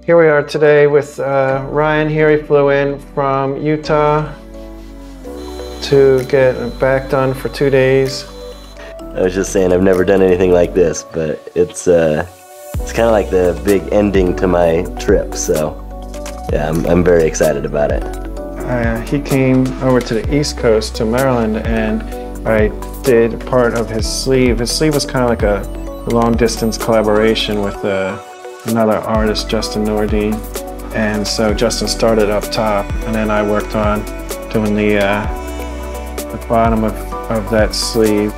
Here we are today with Ryan here. He flew in from Utah to get back done for 2 days. I was just saying I've never done anything like this, but it's kind of like the big ending to my trip, so yeah, I'm very excited about it. He came over to the East Coast, to Maryland, and I did part of his sleeve. His sleeve was kind of like a long-distance collaboration with another artist, Justin Nordine, and so Justin started up top, and then I worked on doing the bottom of that sleeve.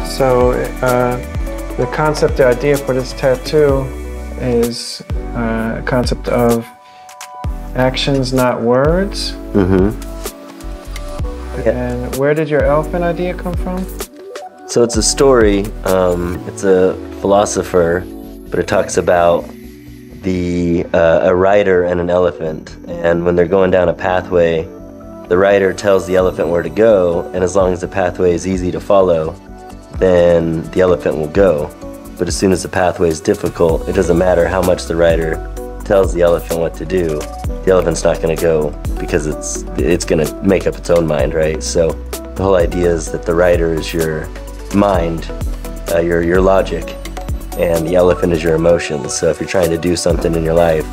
So the concept, the idea for this tattoo is a concept of actions, not words. Mm-hmm. And where did your elephant idea come from? So it's a story. It's a philosopher, but it talks about a rider and an elephant. And when they're going down a pathway, the rider tells the elephant where to go, and as long as the pathway is easy to follow, then the elephant will go. But as soon as the pathway is difficult, it doesn't matter how much the rider tells the elephant what to do, the elephant's not going to go because it's going to make up its own mind, right? So the whole idea is that the rider is your mind, your logic, and the elephant is your emotions. So if you're trying to do something in your life,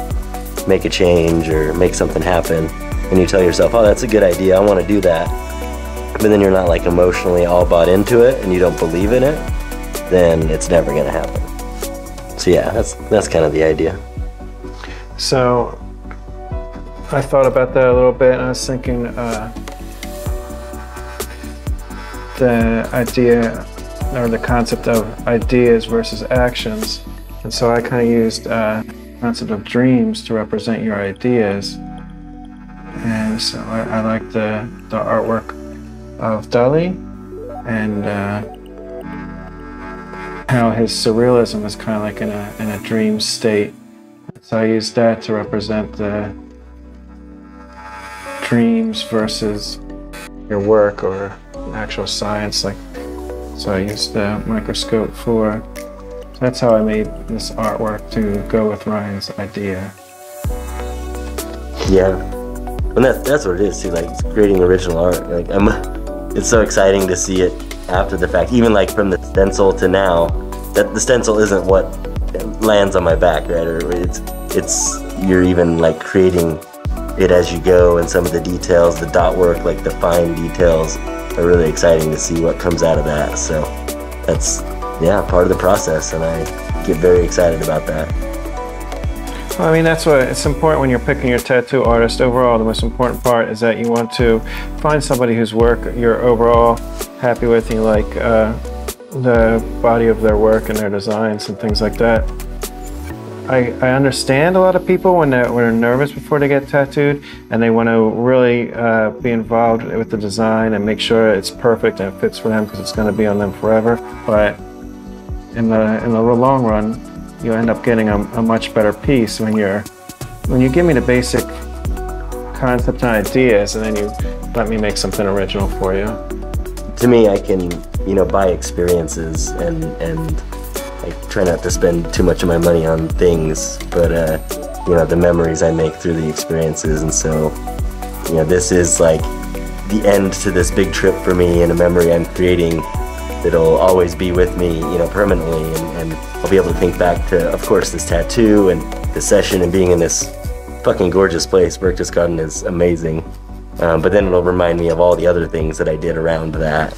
make a change or make something happen, and you tell yourself, oh, that's a good idea, I want to do that, but then you're not like emotionally all bought into it and you don't believe in it, then it's never going to happen. So yeah, that's kind of the idea. So I thought about that a little bit, and I was thinking the idea or the concept of ideas versus actions. And so I kind of used the concept of dreams to represent your ideas. And so I like the artwork of Dali and how his surrealism is kind of like in a dream state. So I used that to represent the dreams versus your work or actual science. So I used the microscope for. So that's how I made this artwork to go with Ryan's idea. Yeah, and that's what it is too. Like creating original art. Like it's so exciting to see it after the fact. Even like from the stencil to now, that the stencil isn't what lands on my back, right? Or it's you're even like creating it as you go, and some of the details, the dot work, like the fine details, are really exciting to see what comes out of that. So that's part of the process, and I get very excited about that. Well, I mean, that's what it's important when you're picking your tattoo artist. Overall, the most important part is that you want to find somebody whose work you're overall happy with, and you like the body of their work and their designs and things like that. I understand a lot of people when they're nervous before they get tattooed, and they want to really be involved with the design and make sure it's perfect and it fits for them because it's going to be on them forever. But in the long run, you end up getting a much better piece when you give me the basic concept and ideas, and then you let me make something original for you. To me, I can buy experiences and I try not to spend too much of my money on things, but the memories I make through the experiences. And so this is like the end to this big trip for me, and a memory I'm creating that'll always be with me permanently, and I'll be able to think back to, of course, this tattoo and this session and being in this fucking gorgeous place. Berchtesgaden is amazing, but then it'll remind me of all the other things that I did around that.